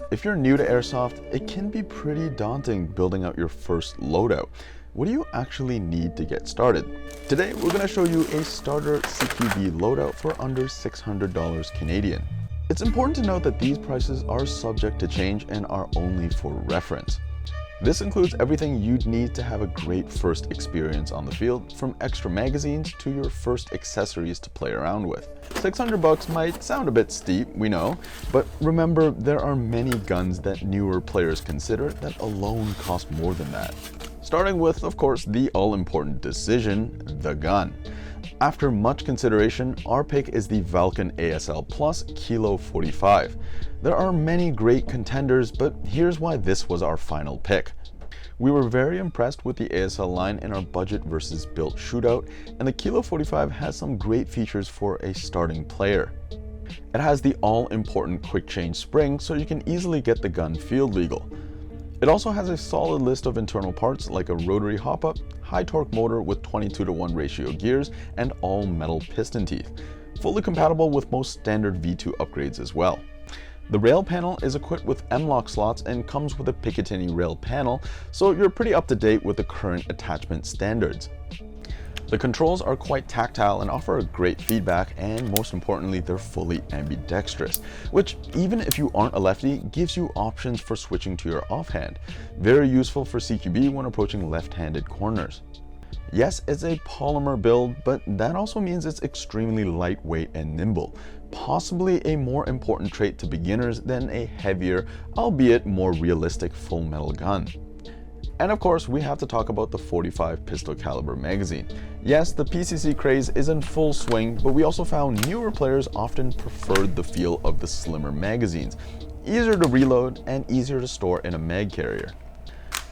If you're new to Airsoft, it can be pretty daunting building out your first loadout. What do you actually need to get started? Today, we're going to show you a starter CQB loadout for under $600 Canadian. It's important to note that these prices are subject to change and are only for reference. This includes everything you'd need to have a great first experience on the field, from extra magazines to your first accessories to play around with. $600 might sound a bit steep, we know, but remember there are many guns that newer players consider that alone cost more than that. Starting with, of course, the all-important decision, the gun. After much consideration, our pick is the Valken ASL Plus Kilo 45. There are many great contenders, but here's why this was our final pick. We were very impressed with the ASL line in our budget versus built shootout, and the Kilo 45 has some great features for a starting player. It has the all-important quick change spring, so you can easily get the gun field legal. It also has a solid list of internal parts like a rotary hop-up, high torque motor with 22:1 ratio gears, and all metal piston teeth. Fully compatible with most standard V2 upgrades as well. The rail panel is equipped with M-Lok slots and comes with a Picatinny rail panel, so you're pretty up to date with the current attachment standards. The controls are quite tactile and offer a great feedback, and most importantly, they're fully ambidextrous, which, even if you aren't a lefty, gives you options for switching to your offhand. Very useful for CQB when approaching left-handed corners. Yes, it's a polymer build, but that also means it's extremely lightweight and nimble, possibly a more important trait to beginners than a heavier, albeit more realistic full metal gun. And of course, we have to talk about the 45 pistol caliber magazine. Yes, the PCC craze is in full swing, but we also found newer players often preferred the feel of the slimmer magazines, easier to reload and easier to store in a mag carrier.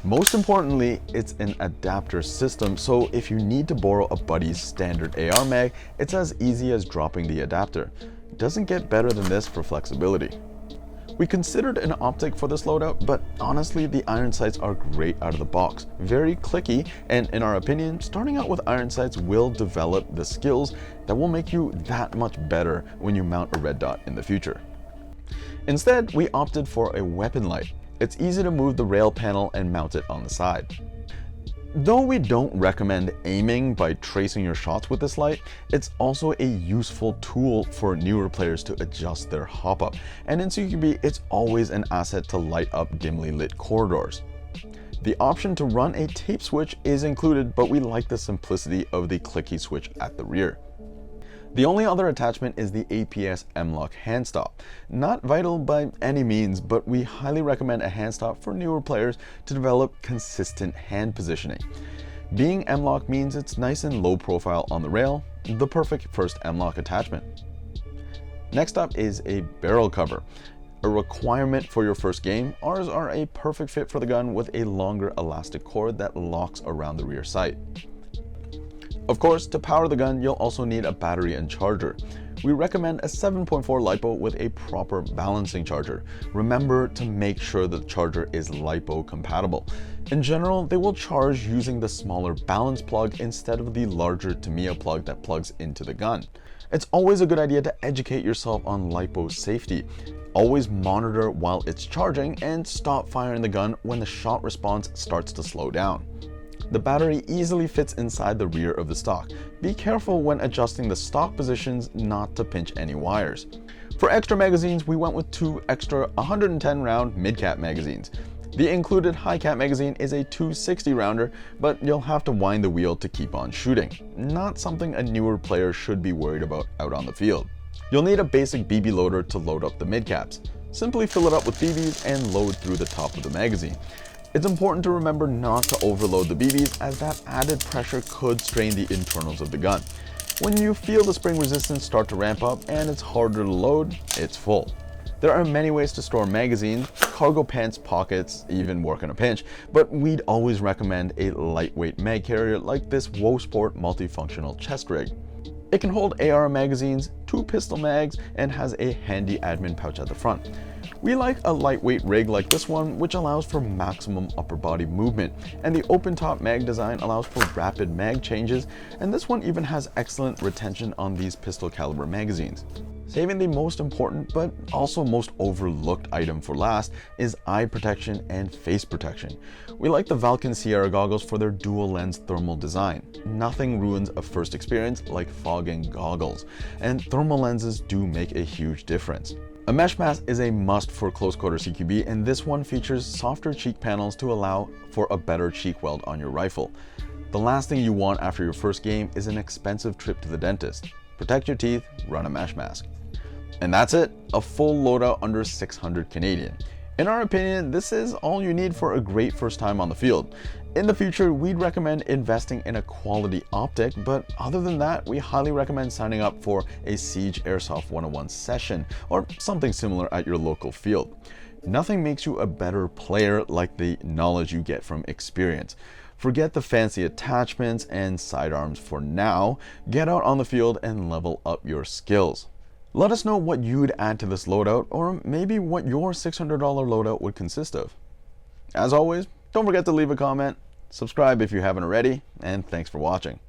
Most importantly, it's an adapter system, so if you need to borrow a buddy's standard AR mag, it's as easy as dropping the adapter. It doesn't get better than this for flexibility. We considered an optic for this loadout, but honestly, the iron sights are great out of the box, very clicky, and in our opinion, starting out with iron sights will develop the skills that will make you that much better when you mount a red dot in the future. Instead, we opted for a weapon light. It's easy to move the rail panel and mount it on the side. Though we don't recommend aiming by tracing your shots with this light, it's also a useful tool for newer players to adjust their hop-up, and in CQB it's always an asset to light up dimly lit corridors. The option to run a tape switch is included, but we like the simplicity of the clicky switch at the rear. The only other attachment is the APS M-Lok hand stop. Not vital by any means, but we highly recommend a hand stop for newer players to develop consistent hand positioning. Being M-Lok means it's nice and low profile on the rail, the perfect first M-Lok attachment. Next up is a barrel cover. A requirement for your first game, ours are a perfect fit for the gun with a longer elastic cord that locks around the rear sight. Of course, to power the gun, you'll also need a battery and charger. We recommend a 7.4 Lipo with a proper balancing charger. Remember to make sure the charger is Lipo compatible. In general, they will charge using the smaller balance plug instead of the larger Tamiya plug that plugs into the gun. It's always a good idea to educate yourself on Lipo safety. Always monitor while it's charging and stop firing the gun when the shot response starts to slow down. The battery easily fits inside the rear of the stock. Be careful when adjusting the stock positions not to pinch any wires. For extra magazines, we went with two extra 110 round mid-cap magazines. The included high-cap magazine is a 260 rounder, but you'll have to wind the wheel to keep on shooting. Not something a newer player should be worried about out on the field. You'll need a basic BB loader to load up the mid-caps. Simply fill it up with BBs and load through the top of the magazine. It's important to remember not to overload the BBs, as that added pressure could strain the internals of the gun. When you feel the spring resistance start to ramp up and it's harder to load, it's full. There are many ways to store magazines, cargo pants pockets even work in a pinch, but we'd always recommend a lightweight mag carrier like this WoSport multifunctional chest rig. It can hold AR magazines, 2 pistol mags, and has a handy admin pouch at the front. We like a lightweight rig like this one, which allows for maximum upper body movement, and the open top mag design allows for rapid mag changes, and this one even has excellent retention on these pistol caliber magazines. Saving the most important but also most overlooked item for last is eye protection and face protection. We like the Valken Sierra goggles for their dual lens thermal design. Nothing ruins a first experience like fogging goggles, and thermal lenses do make a huge difference. A mesh mask is a must for close quarter CQB, and this one features softer cheek panels to allow for a better cheek weld on your rifle. The last thing you want after your first game is an expensive trip to the dentist. Protect your teeth, run a mesh mask. And that's it, a full loadout under 600 Canadian. In our opinion, this is all you need for a great first time on the field. In the future, we'd recommend investing in a quality optic, but other than that, we highly recommend signing up for a Siege Airsoft 101 session or something similar at your local field. Nothing makes you a better player like the knowledge you get from experience. Forget the fancy attachments and sidearms for now. Get out on the field and level up your skills. Let us know what you'd add to this loadout, or maybe what your $600 loadout would consist of. As always, don't forget to leave a comment, subscribe if you haven't already, and thanks for watching.